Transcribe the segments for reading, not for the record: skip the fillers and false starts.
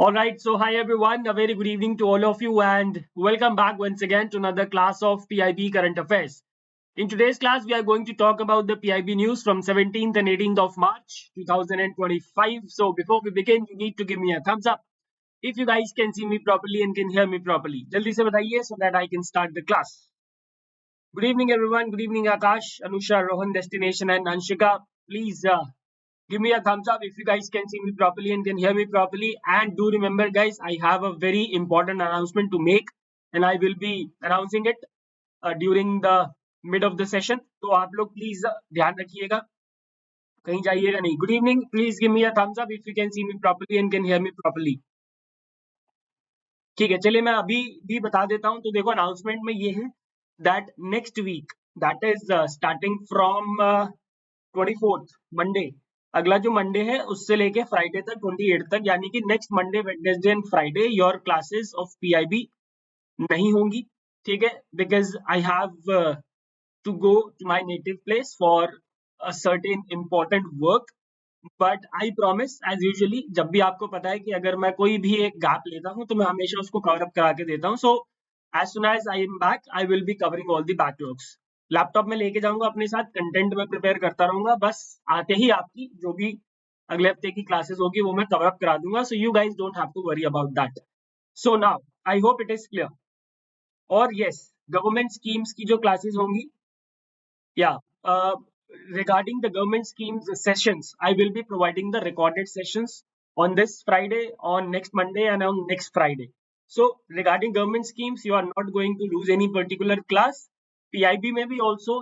All right, so hi everyone, a very good evening to all of you, and welcome back once again to another class of PIB Current Affairs. In today's class, we are going to talk about the PIB news from 17th and 18th of March 2025. So before we begin, you need to give me a thumbs up if you guys can see me properly and can hear me properly. Jaldi se bataiye so that I can start the class. Good evening, everyone. Good evening, Akash, Anusha, Rohan, Destination, and Anshika. Please give me a thumbs up if you guys can see me properly and can hear me properly. And do remember, guys, I have a very important announcement to make, and I will be announcing it during the mid of the session. तो आप लोग please ध्यान रखिएगा, कहीं जाइएगा नहीं. Good evening. Please give me a thumbs up if you can see me properly and can hear me properly. ठीक है, चलिए मैं अभी भी बता देता हूं. तो देखो, अनाउंसमेंट में ये है that next week, that is starting from 24th Monday, अगला जो मंडे है उससे लेके फ्राइडे तक 28 तक, यानी कि next Monday, Wednesday and Friday your classes of PIB नहीं होंगी. ठीक है, because I have to go to my native place for a certain important work. But I promise, as usually, जब भी आपको पता है कि अगर मैं कोई भी एक गैप लेता हूँ तो मैं हमेशा उसको कवर अप करा के देता हूँ. So as soon as I am back, I will be covering all the backlogs. Laptop में लेके जाऊंगा अपने साथ, कंटेंट में प्रिपेयर करता रहूंगा, बस आते ही आपकी जो भी अगले हफ्ते की क्लासेस होगी वो मैं कवर अप करा दूंगा. So you guys don't have to worry about that. So now I hope it is clear. और यस, गवर्नमेंट स्कीम्स की जो क्लासेस होंगी, या regarding the government schemes sessions, I will be providing the recorded sessions on this Friday, on next Monday, and on next Friday. So regarding government schemes, you are not going to lose any particular class. PIB may be also,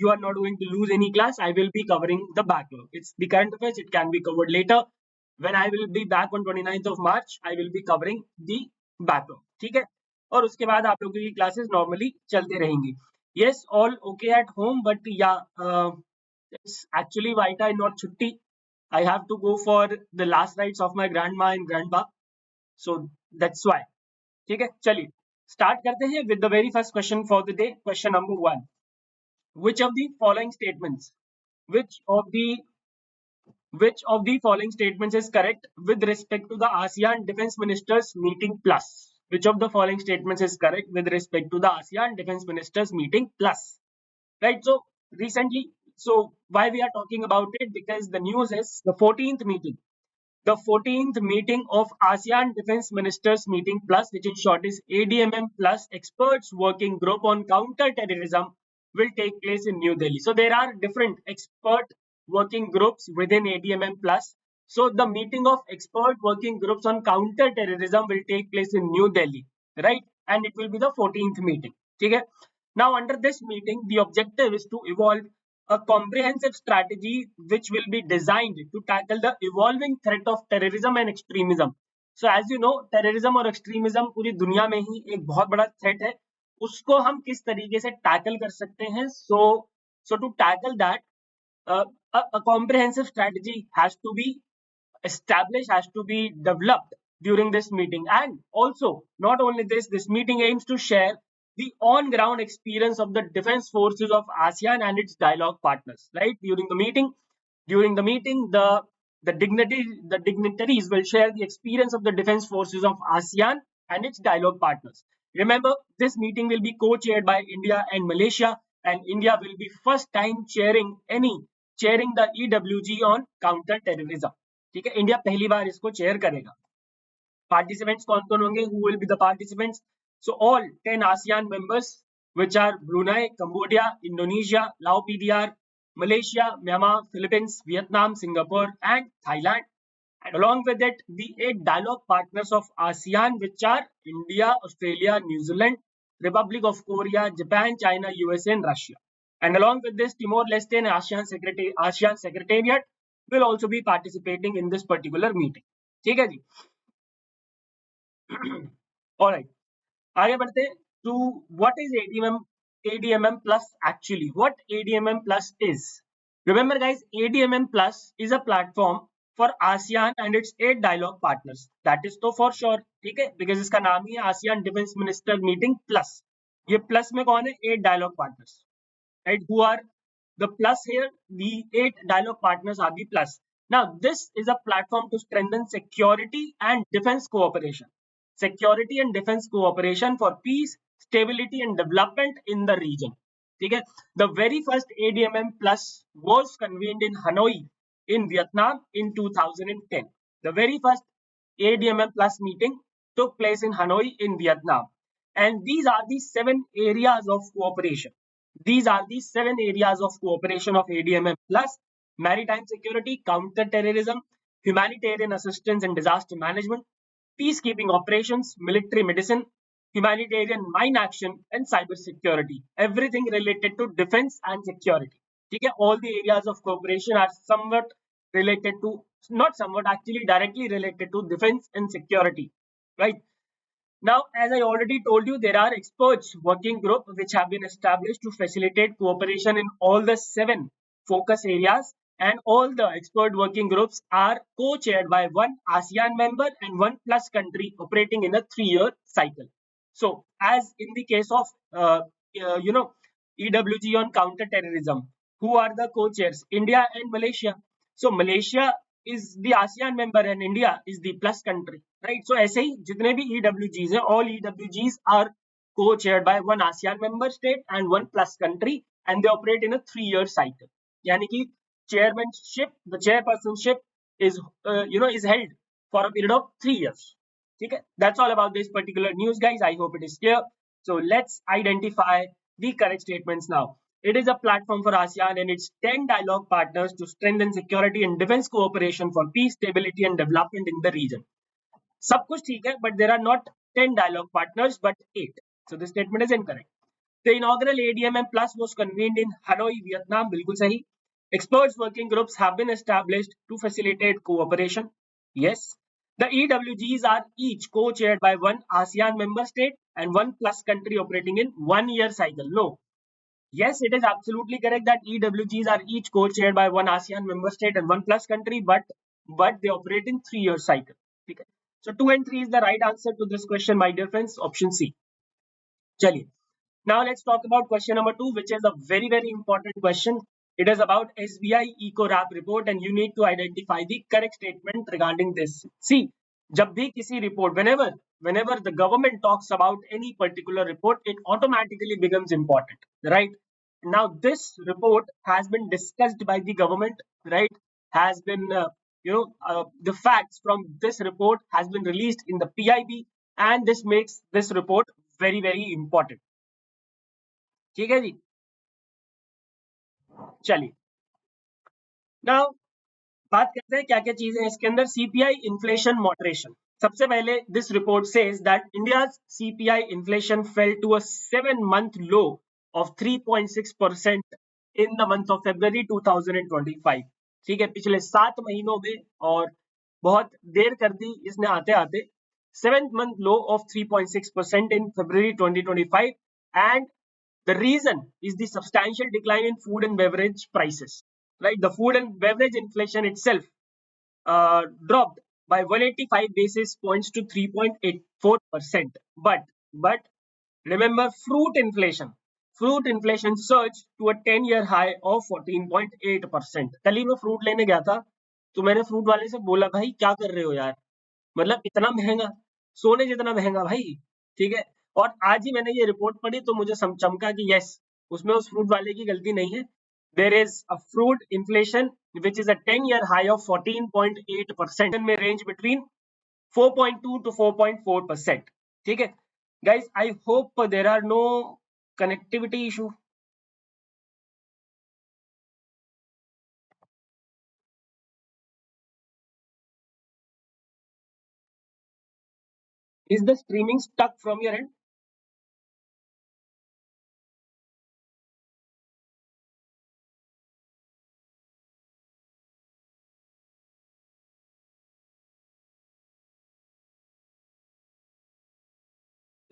you are not going to lose any class. I will be covering the backlog. It's the current affairs, it can be covered later. When I will be back on 29th of March, I will be covering the backlog. ठीक है, और उसके बाद आप लोगों की classes normally चलते रहेंगी. Yes, all okay at home, but yeah, it's actually Vaita and not Chutti. I have to go for the last rites of my grandma and grandpa, so that's why. ठीक है, चलिए start करते हैं with the very first question for the day. Question number 1. Which of the following statements, which of the following statements is correct with respect to the ASEAN Defense Ministers Meeting Plus? Which of the following statements is correct with respect to the ASEAN Defense Ministers Meeting Plus? Right, so recently, so why we are talking about it? Because the news is the 14th meeting. The 14th meeting of ASEAN Defense Ministers Meeting Plus, which in short is ADMM Plus Experts Working Group on Counter-Terrorism, will take place in New Delhi. So there are different expert working groups within ADMM Plus. So the meeting of expert working groups on counter-terrorism will take place in New Delhi, right? And it will be the 14th meeting. Okay? Now, under this meeting, the objective is to evolve a comprehensive strategy which will be designed to tackle the evolving threat of terrorism and extremism. So as you know, terrorism और extremism पूरी दुनिया में ही एक बहुत बड़ा threat है. उसको हम किस तरीके से tackle कर सकते हैं? So to tackle that, a comprehensive strategy has to be established, has to be developed during this meeting. And also, not only this meeting aims to share the on-ground experience of the defense forces of ASEAN and its dialogue partners. Right, during the meeting, the dignitaries will share the experience of the defense forces of ASEAN and its dialogue partners. Remember, this meeting will be co-chaired by India and Malaysia, and India will be first time chairing the EWG on counter-terrorism. ठीक है, India पहली बार इसको chair करेगा. Participants कौन कौन होंगे? Who will be the participants? So all 10 ASEAN members, which are Brunei, Cambodia, Indonesia, Laos PDR, Malaysia, Myanmar, Philippines, Vietnam, Singapore, and Thailand. And along with it, the 8 dialogue partners of ASEAN, which are India, Australia, New Zealand, Republic of Korea, Japan, China, USA, and Russia. And along with this, Timor-Leste and ASEAN Secretariat will also be participating in this particular meeting. ठीक है जी. All right. आगे बढ़ते to what is ADMM Plus actually. What ADMM Plus is? Remember guys, ADMM Plus is a platform for ASEAN and its 8 dialogue partners. That is तो for sure, ठीक है, because इसका नाम ही है ASEAN Defense Minister Meeting Plus. ये plus में कौन है? 8 dialogue partners. Right? Who are the plus here? The 8 dialogue partners are the plus. Now, this is a platform to strengthen security and defense cooperation. Security and defense cooperation for peace, stability, and development in the region. Okay? The very first ADMM Plus was convened in Hanoi in Vietnam in 2010. The very first ADMM Plus meeting took place in Hanoi in Vietnam. And these are the 7 areas of cooperation. These are the 7 areas of cooperation of ADMM Plus: maritime security, counter-terrorism, humanitarian assistance and disaster management, peacekeeping operations, military medicine, humanitarian mine action, and cyber security. Everything related to defense and security. Okay? All the areas of cooperation are somewhat related to, not somewhat, actually directly related to defense and security. Right? Now, as I already told you, there are experts working group which have been established to facilitate cooperation in all the 7 focus areas, and all the expert working groups are co-chaired by one ASEAN member and one plus country operating in a 3-year cycle. So, as in the case of you know, EWG on counter-terrorism, who are the co-chairs? India and Malaysia. So Malaysia is the ASEAन member and India is the plus country, right? So ऐसे ही जितने भी EWGs हैं, all EWGs are co-chaired by one ASEAN member state and one plus country, and they operate in a 3-year cycle. यानी कि chairmanship, the chairpersonship is is held for a period of 3 years. Okay, that's all about this particular news, guys. I hope it is clear. So let's identify the correct statements now. It is a platform for ASEAN and its 10 dialogue partners to strengthen security and defense cooperation for peace, stability, and development in the region. सब कुछ ठीक है, but there are not 10 dialogue partners, but 8. So this statement is incorrect. The inaugural ADMM Plus was convened in Hanoi, Vietnam. बिल्कुल सही. Experts working groups have been established to facilitate cooperation. Yes. The EWGs are each co-chaired by one ASEAN member state and one plus country operating in 1-year cycle. No. Yes, it is absolutely correct that EWGs are each co-chaired by one ASEAN member state and one plus country, but they operate in 3-year cycle. Okay. So 2 and 3 is the right answer to this question, my dear friends. Option C. Chaliye. Now let's talk about question number 2, which is a very, very important question. It is about SBI Eco Wrap report, and you need to identify the correct statement regarding this. See, जब भी किसी report, whenever the government talks about any particular report, it automatically becomes important, right? Now this report has been discussed by the government, right? Has been the facts from this report has been released in the PIB, and this makes this report very, very important. ठीक है जी, चलिए now बात करते हैं क्या क्या चीजें हैं इसके अंदर. CPI inflation moderation. सबसे पहले this report says that India's CPI inflation fell to a 7-month low of 3.6% in the month of February 2025. ठीक है, पिछले 7 महीनों में, और बहुत देर कर दी इसने आते आते. 7th-month low of 3.6% in February 2025, and the reason is the substantial decline in food and beverage prices. Right, the food and beverage inflation itself dropped by 185 basis points to 3.84%. But remember, fruit inflation surged to a 10-year high of 14.8%. कल ही मैं fruit लेने गया था, तो मैंने fruit वाले से बोला, भाई क्या कर रहे हो यार, मतलब इतना महंगा, सोने जितना महंगा भाई. ठीक है, और आज ही मैंने ये रिपोर्ट पढ़ी तो मुझे चमका कि यस, उसमें उस फ्रूट वाले की गलती नहीं है. There is a fruit inflation which is a 10-year high of 14.8%, may range between 4.2 to 4.4%. ठीक है guys, I hope there are no connectivity issue. Is the streaming stuck from your end?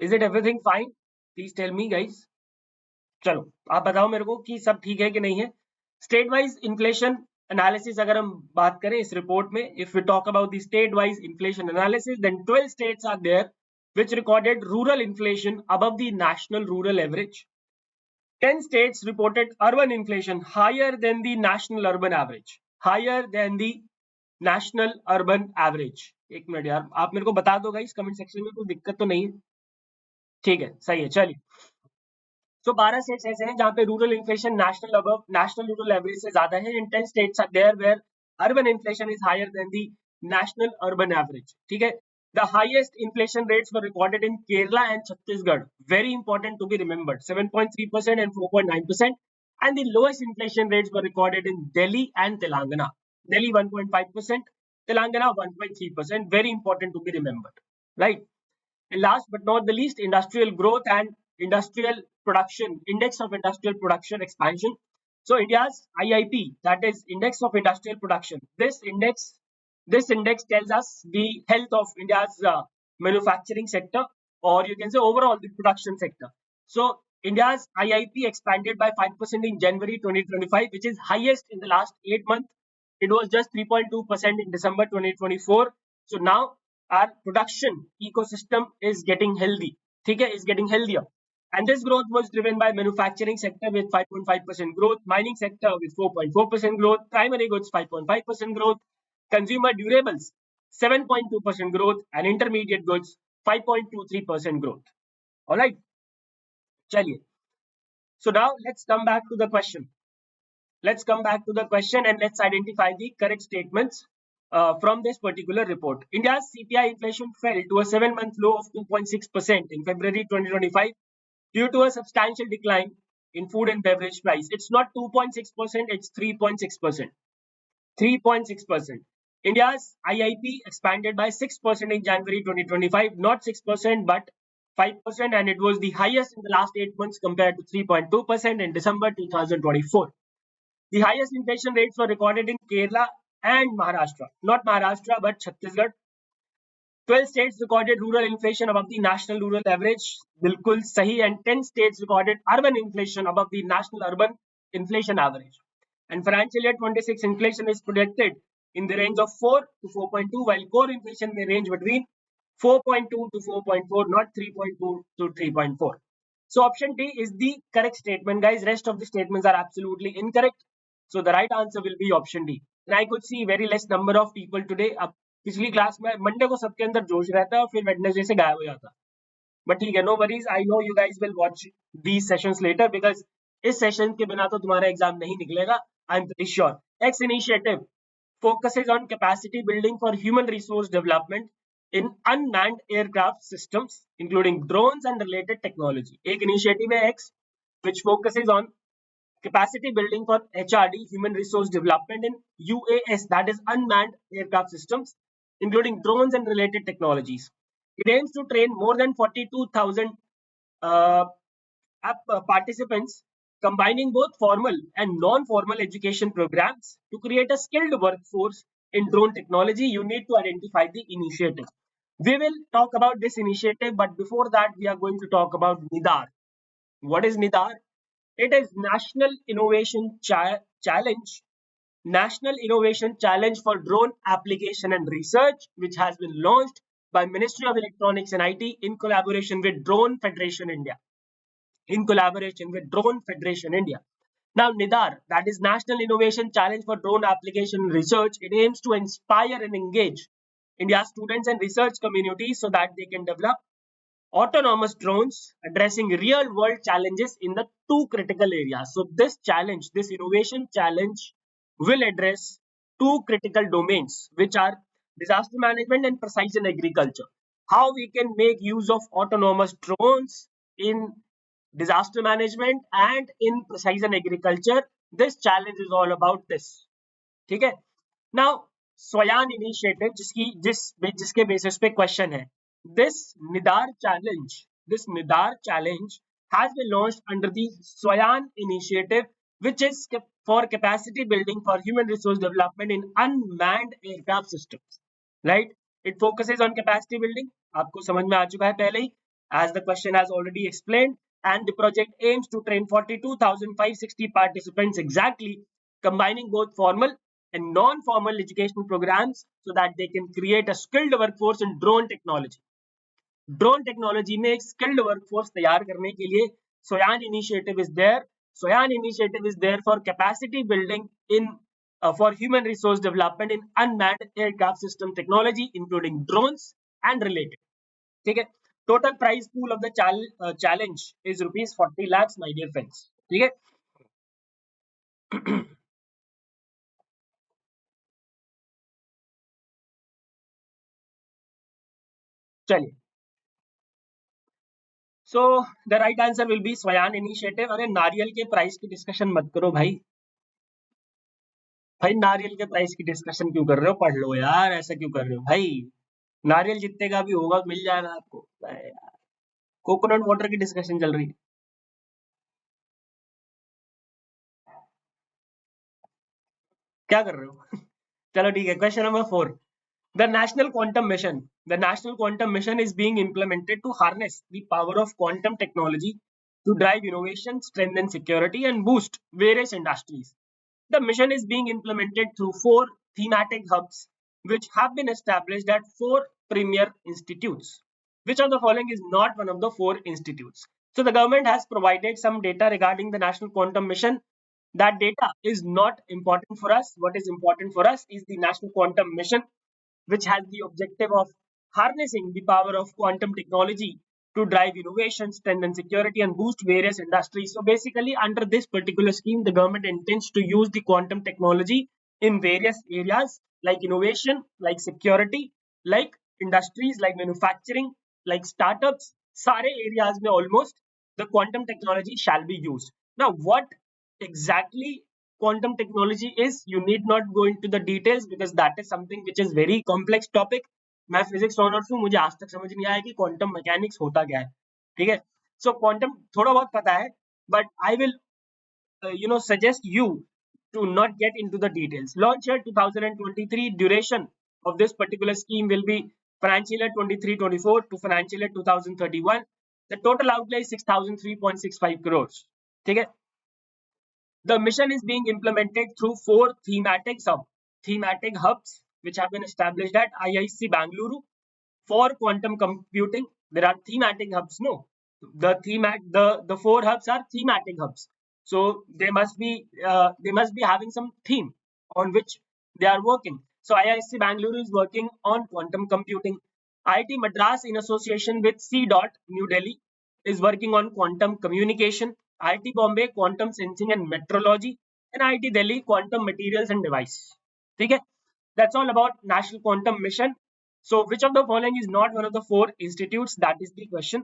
Is it everything fine? Please tell me guys. चलो आप बताओ मेरे को कि सब ठीक है कि नहीं है. स्टेट वाइज इन्फ्लेशन एनालिसिस अगर हम बात करें इस रिपोर्ट में, if we talk about the state wise inflation analysis, then 12 states are there which recorded rural inflation above the national rural average. 10 states reported urban inflation higher than the national urban average, higher than the national urban average? एक minute यार, आप मेरे को बता दो guys comment section में, कोई दिक्कत तो नहीं है? ठीक है, सही है, चलिए। तो 12 स्टेट्स ऐसे हैं जहां पे rural inflation national rural average से ज्यादा है, and 10 states are there where urban inflation is higher than the national urban average. ठीक है, the highest inflation rates were recorded in Kerala and Chhattisgarh, very important to be remembered, 7.3% and 4.9%, and the lowest inflation rates were recorded in Delhi and Telangana. Delhi 1.5%, Telangana 1.3%, very important to be remembered, right? And last but not the least, industrial growth and industrial production, index of industrial production expansion. So India's IIP, that is index of industrial production. This index tells us the health of India's manufacturing sector, or you can say overall the production sector. So India's IIP expanded by 5% in January 2025, which is highest in the last 8 months. It was just 3.2% in December 2024. So now our production ecosystem is getting healthy. Okay, is getting healthier. And this growth was driven by manufacturing sector with 5.5% growth, mining sector with 4.4% growth, primary goods 5.5% growth, consumer durables 7.2% growth, and intermediate goods 5.23% growth. All right. Chaliye. So now let's come back to the question. Let's come back to the question and let's identify the correct statements from this particular report. India's CPI inflation fell to a 7-month low of 2.6% in February 2025 due to a substantial decline in food and beverage price. It's not 2.6%, it's 3.6%. 3.6%. India's IIP expanded by 6% in January 2025, not 6% but 5%, and it was the highest in the last 8 months compared to 3.2% in December 2024. The highest inflation rates were recorded in Kerala and Maharashtra, not Maharashtra but Chhattisgarh. 12 states recorded rural inflation above the national rural average, bilkul sahi, and 10 states recorded urban inflation above the national urban inflation average. And financial year 26 inflation is projected in the range of 4 to 4.2, while core inflation may range between 4.2 to 4.4, not 3.2 to 3.4. So option D is the correct statement, guys. Rest of the statements are absolutely incorrect. So the right answer will be option D. And I could see very less number of people today. अब पिछली class में Monday को सबके अंदर जोश रहता है और फिर वेडनेसडे से गायब हो जाता है. बट ठीक है, no worries. I know you guys will watch these sessions later because इस सेशन के बिना तो तुम्हारा एग्जाम नहीं निकलेगा. I am pretty sure. X initiative focuses on capacity building for human resource development in unmanned aircraft systems, including drones and related technology. एक initiative है X, which focuses on capacity building for HRD, human resource development in UAS, that is unmanned aircraft systems, including drones and related technologies. It aims to train more than 42,000 participants, combining both formal and non-formal education programs to create a skilled workforce in drone technology. You need to identify the initiative. We will talk about this initiative, but before that, we are going to talk about NIDAR. What is NIDAR? It is National Innovation Challenge, National Innovation Challenge for Drone Application and Research, which has been launched by Ministry of Electronics and IT in collaboration with Drone Federation India. Now, NIDAR, that is National Innovation Challenge for Drone Application and Research, it aims to inspire and engage India's students and research communities so that they can develop autonomous drones addressing real world challenges in the two critical areas. So this challenge, this innovation challenge will address two critical domains, which are disaster management and precision agriculture. How we can make use of autonomous drones in disaster management and in precision agriculture. This challenge is all about this. ठीक है. Now, Swayan initiative जिसके basis पे question है. This NIDAR challenge has been launched under the Swayan initiative, which is for capacity building for human resource development in unmanned aircraft systems. Right? It focuses on capacity building. आपको समझ में आ चुका है पहले ही, as the question has already explained. And the project aims to train 42,560 participants exactly, combining both formal and non-formal educational programs so that they can create a skilled workforce in drone technology. Drone technology में एक skilled workforce तैयार करने के लिए Swayan initiative is there. Swayan initiative is there for capacity building in for human resource development in unmanned aircraft system technology, including drones and related. ठीक है. Total prize pool of the challenge is rupees 40 lakhs, my dear friends. ठीक है. चलिए. So the right answer will be स्वयान initiative. अरे नारियल के price की discussion मत करो भाई. भाई नारियल के प्राइस की डिस्कशन क्यों कर रहे हो? पढ़ लो यार, ऐसा क्यों कर रहे हो भाई? नारियल जितने का भी होगा मिल जाएगा आपको. कोकोनट वाटर की डिस्कशन चल रही है. क्या कर रहे हो? चलो ठीक है. Question number 4. The National Quantum Mission. The National Quantum Mission is being implemented to harness the power of quantum technology to drive innovation, strengthen security, and boost various industries. The mission is being implemented through 4 thematic hubs, which have been established at 4 premier institutes. Which of the following is not one of the 4 institutes? So the government has provided some data regarding the National Quantum Mission. That data is not important for us. What is important for us is the National Quantum Mission, which has the objective of harnessing the power of quantum technology to drive innovation, strengthen security, and boost various industries. So basically, under this particular scheme, the government intends to use the quantum technology in various areas like innovation, like security, like industries, like manufacturing, like startups. सारे areas में almost the quantum technology shall be used. Now, what exactly quantum technology is, you need not go into the details because that is something which is very complex topic. मैं physics honours हूँ, मुझे आज तक समझ नहीं आया कि quantum mechanics होता क्या है. ठीक है. सो क्वांटम थोड़ा बहुत पता है, but I will suggest you to not get into the details. Launch year 2023. Duration of this particular scheme will be financial year 23-24 to financial year 2031. The total outlay is 6,003.65 crores. ठीक है. The mission is being implemented through 4 thematic hubs which have been established at IIC Bangalore for quantum computing. There are thematic hubs. No, the 4 hubs are thematic hubs. So they must be having some theme on which they are working. So IIC Bangalore is working on quantum computing. IIT Madras, in association with C. New Delhi, is working on quantum communication. IIT Bombay, quantum sensing and metrology, and IIT Delhi, quantum materials and device. Okay, that's all about National Quantum Mission. So, which of the following is not one of the 4 institutes? That is the question.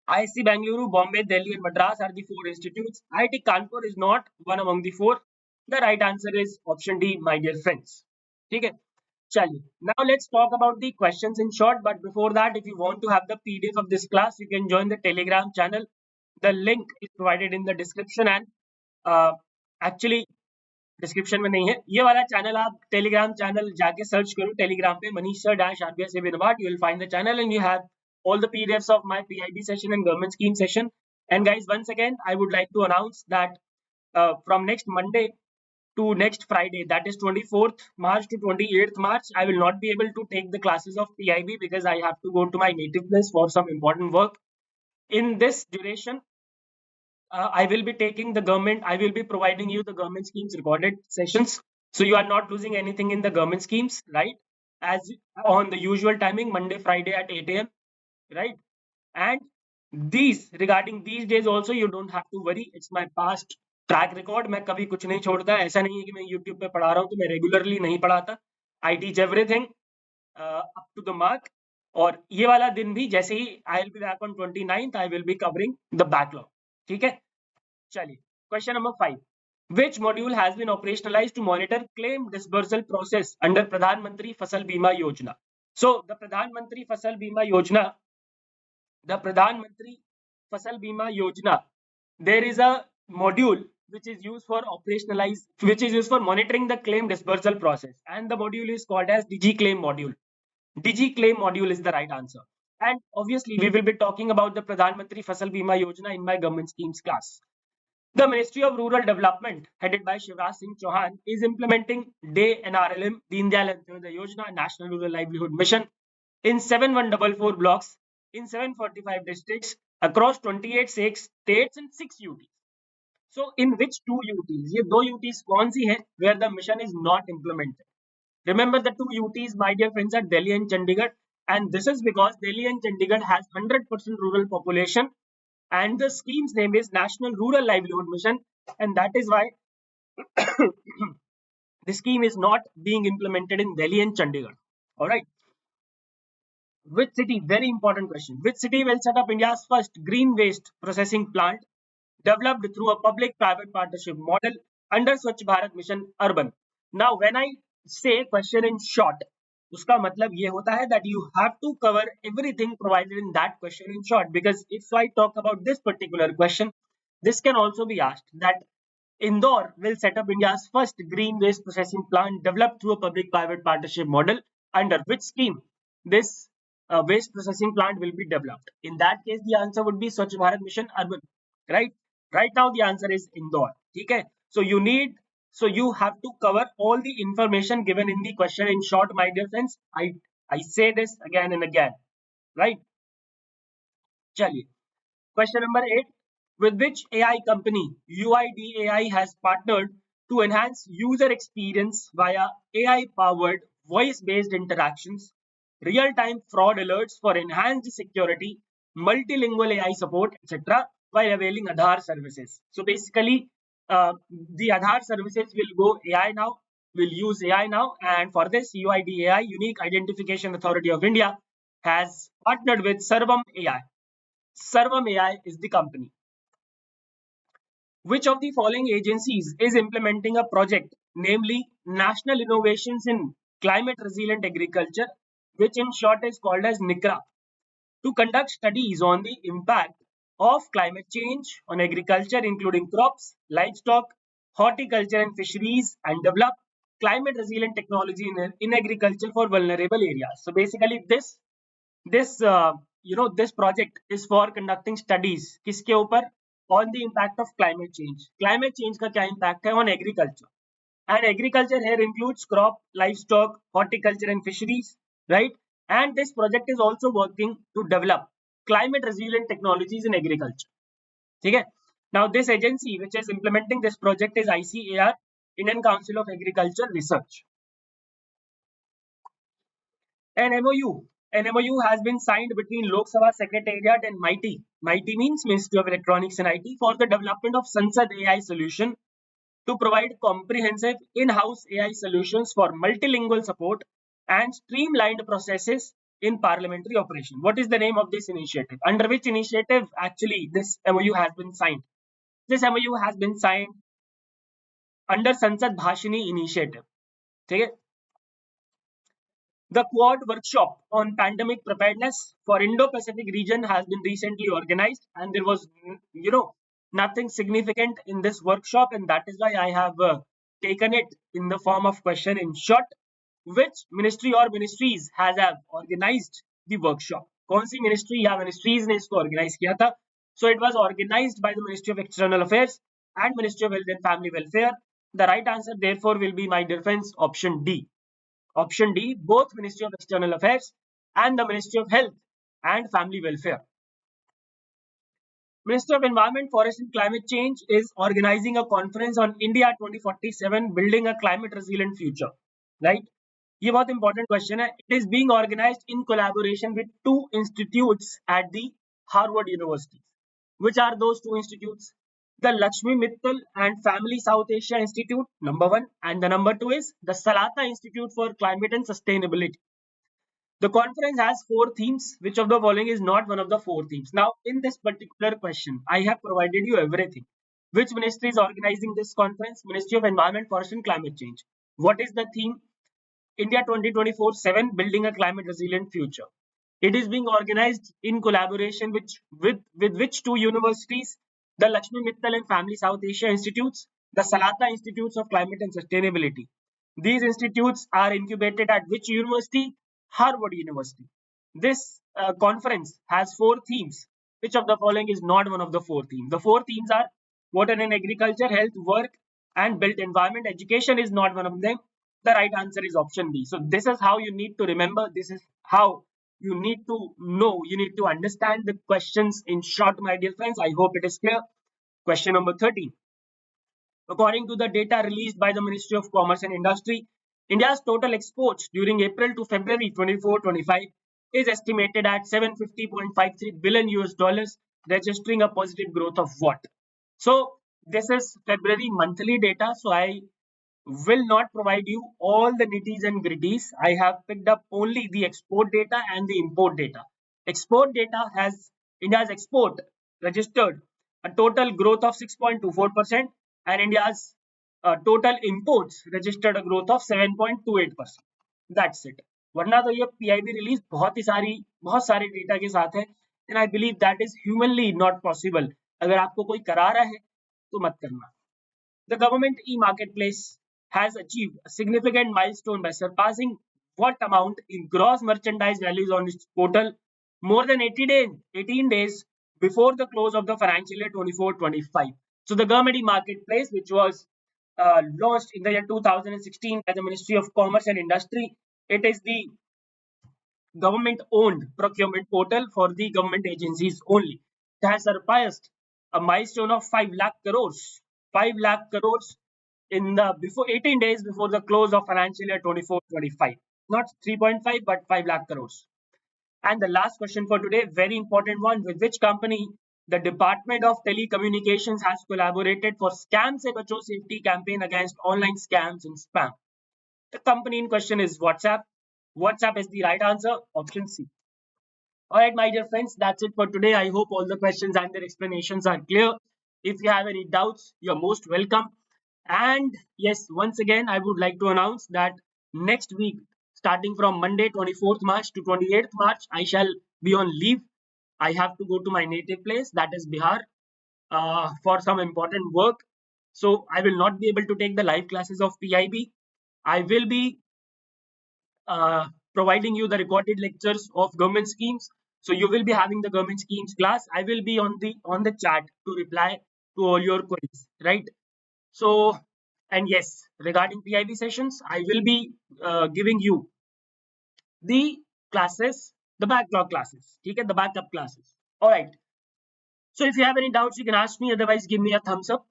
IIC Bangalore, Bombay, Delhi, and Madras are the 4 institutes. IIT Kanpur is not one among the 4. The right answer is option D, my dear friends. Okay. Chaliye. Now let's talk about the questions in short. But before that, if you want to have the PDF of this class, you can join the Telegram channel. The link is provided in the description, and actually description में नहीं है ये वाला channel. आप Telegram channel जाके search करो Telegram पे Manish sir dash RBI SEBI NABARD. You will find the channel and you have all the PDFs of my PIB session and government scheme session. And guys, once again, I would like to announce that from next Monday to next Friday, that is 24th March to 28th March, I will not be able to take the classes of PIB because I have to go to my native place for some important work. In this duration, I will be taking the government, I will be providing you the government schemes recorded sessions. So you are not losing anything in the government schemes, right? As on the usual timing, Monday, Friday at 8 AM, right? And regarding these days also, you don't have to worry. It's my past track record. मैं कभी कुछ नहीं छोड़ता. ऐसा नहीं है कि मैं YouTube पे पढ़ा रहा हूँ तो मैं regularly नहीं पढ़ाता. I teach everything up to the mark. और ये वाला दिन भी जैसे ही I will be back on 29th, I will be covering the backlog. ठीक है. चलिए, question number 5. Which module has been operationalized to monitor claim disbursal process under प्रधानमंत्री फसल बीमा योजना? So the प्रधानमंत्री फसल बीमा योजना, there is a module which is used for monitoring the claim disbursal process, and the module is called as DigiClaim module. DigiClaim module is the right answer. And obviously we will be talking about the Pradhan Mantri Fasal Bima Yojana in my government schemes class. The Ministry of Rural Development, headed by Shivraj Singh Chauhan, is implementing DAY NRLM, Deen Dayal Antyodaya Yojana, National Rural Livelihood Mission, in 7144 blocks in 745 districts across 28 states and 6 UTs. So in which two UTs? ये दो UTs कौन सी है where the mission is not implemented? Remember the two UTs, my dear friends, are Delhi and Chandigarh, and this is because Delhi and Chandigarh has 100% rural population, and the scheme's name is National Rural Livelihood Mission, and that is why the scheme is not being implemented in Delhi and Chandigarh. All right. Which city? Very important question. Which city will set up India's first green waste processing plant developed through a public-private partnership model under Swachh Bharat Mission Urban? Now, when I say question in short, उसका मतलब ये होता है that you have to cover everything provided in that question in short, because if I talk about this particular question, this can also be asked that Indore will set up India's first green waste processing plant developed through a public-private partnership model under which scheme this waste processing plant will be developed. In that case, the answer would be Swachh Bharat Mission Urban, right? Right now, the answer is Indore. Okay, so you have to cover all the information given in the question in short, my dear friends. I say this again and again, right? चलिए, question number 8. With which AI company UIDAI has partnered to enhance user experience via AI-powered voice-based interactions, real-time fraud alerts for enhanced security, multilingual AI support, etc., while availing Aadhaar services? So basically, the Aadhaar services will go AI now, will use AI now, and for this, UIDAI, Unique Identification Authority of India, has partnered with Sarvam AI. Sarvam AI is the company. Which of the following agencies is implementing a project, namely National Innovations in Climate Resilient Agriculture, which in short is called as NICRA, to conduct studies on the impact of climate change on agriculture, including crops, livestock, horticulture, and fisheries, and develop climate resilient technology in agriculture for vulnerable areas. So basically, this project is for conducting studies किसके ऊपर? On the impact of climate change. Climate change का क्या impact है on agriculture? And agriculture here includes crop, livestock, horticulture, and fisheries, right? And this project is also working to develop climate resilient technologies in agriculture. Okay. Now this agency which is implementing this project is ICAR, Indian Council of Agriculture Research. An MOU. An MOU has been signed between Lok Sabha Secretariat and MITI. MITI means Ministry of Electronics and IT, for the development of Sansad AI solution to provide comprehensive in-house AI solutions for multilingual support and streamlined processes in parliamentary operation. What is the name of this initiative? Under which initiative actually this MOU has been signed? This MOU has been signed under Sansad Bhashini initiative. Okay? The Quad workshop on pandemic preparedness for Indo-Pacific region has been recently organized, and there was, nothing significant in this workshop, and that is why I have taken it in the form of question in short. Which ministry or ministries has have organized the workshop? कौन सी ministry या ministries ने इसको organize किया था? So it was organized by the Ministry of External Affairs and Ministry of Health and Family Welfare. The right answer therefore will be, my dear friends, option D. Option D, both Ministry of External Affairs and the Ministry of Health and Family Welfare. Ministry of Environment, Forest and Climate Change is organizing a conference on India 2047, building a climate resilient future. Right? ये बहुत important question है. It is being organized in collaboration with two institutes at the Harvard University. Which are those two institutes? The Lakshmi Mittal and Family South Asia Institute, number one, and the number two is the Salata Institute for Climate and Sustainability. The conference has 4 themes. Which of the following is not one of the 4 themes? Now, in this particular question, I have provided you everything. Which ministry is organizing this conference? Ministry of Environment, Forest and Climate Change. What is the theme? India 2024-7, building a climate resilient future. It is being organized in collaboration with which two universities? The Lakshmi Mittal and Family South Asia Institutes, the Salata Institutes of Climate and Sustainability. These institutes are incubated at which university? Harvard University. This conference has 4 themes. Which of the following is not one of the 4 themes? The 4 themes are water and agriculture, health, work, and built environment. Education is not one of them. The right answer is option B. So this is how you need to remember. This is how you need to know. You need to understand the questions in short, my dear friends. I hope it is clear. Question number 13. According to the data released by the Ministry of Commerce and Industry, India's total exports during April to February 24-25 is estimated at 750.53 billion US dollars, registering a positive growth of what? So this is February monthly data. So I will not provide you all the nitties and gritties. I have picked up only the export data and the import data. Export data has India's export registered a total growth of 6.24% and India's total imports registered a growth of 7.28%. That's it. वरना तो ये PIB release बहुत सारे data के साथ है and I believe that is humanly not possible. अगर आपको कोई करा रहा है तो मत करना. The government e-marketplace has achieved a significant milestone by surpassing what amount in gross merchandise values on its portal more than 18 days before the close of the financial year 24-25. So the government e-marketplace, which was launched in the year 2016 by the Ministry of Commerce and Industry, it is the government-owned procurement portal for the government agencies only. It has surpassed a milestone of 5 lakh crores. 5 lakh crores in the before 18 days before the close of financial year 24-25. Not 3.5 but 5 lakh crores. And the last question for today, very important one, with which company the Department of Telecommunications has collaborated for Scam Se Bacho Safety campaign against online scams and spam. The company in question is WhatsApp. WhatsApp is the right answer, option C. Alright, my dear friends, that's it for today. I hope all the questions and their explanations are clear. If you have any doubts, you're most welcome. And yes, once again, I would like to announce that next week, starting from Monday 24th March to 28th March, I shall be on leave. I have to go to my native place, that is Bihar, for some important work. So I will not be able to take the live classes of PIB. I will be providing you the recorded lectures of government schemes. So you will be having the government schemes class. I will be on the chat to reply to all your queries, right? So, and yes, regarding PIB sessions, I will be giving you the classes, the backlog classes, okay, the backup classes. All right. So if you have any doubts, you can ask me. Otherwise, give me a thumbs up.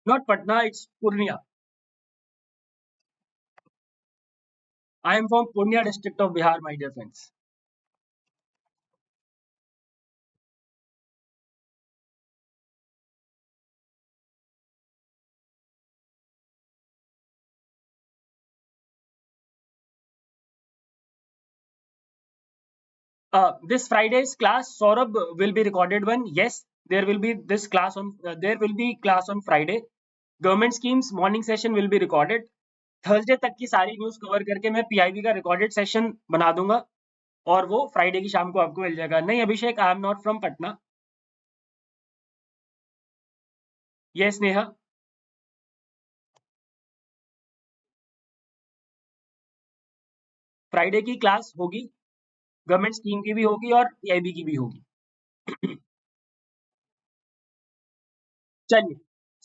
Not Patna, it's Purnia. I am from Purnia district of Bihar, my dear friends. This Friday's class, Saurabh, will be recorded one. Yes, there will be this class on. There will be class on Friday. Government schemes morning session will be recorded. Thursday तक की सारी news cover करके मैं PIB का recorded session बना दूंगा और वो फ्राइडे की शाम को आपको मिल जाएगा. नहीं Abhishek, I am not from Patna. Yes Neha. Friday की क्लास होगी, गवर्नमेंट स्कीम की भी होगी और पीआईबी की भी होगी. चलिए,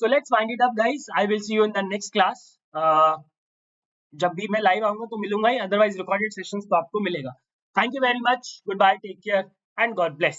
so let's find it up guys. I will see you in the next class. जब भी मैं लाइव आऊंगा तो मिलूंगा ही, अदरवाइज रिकॉर्डेड सेशंस तो आपको मिलेगा. Thank you very much. Goodbye, take care and God bless.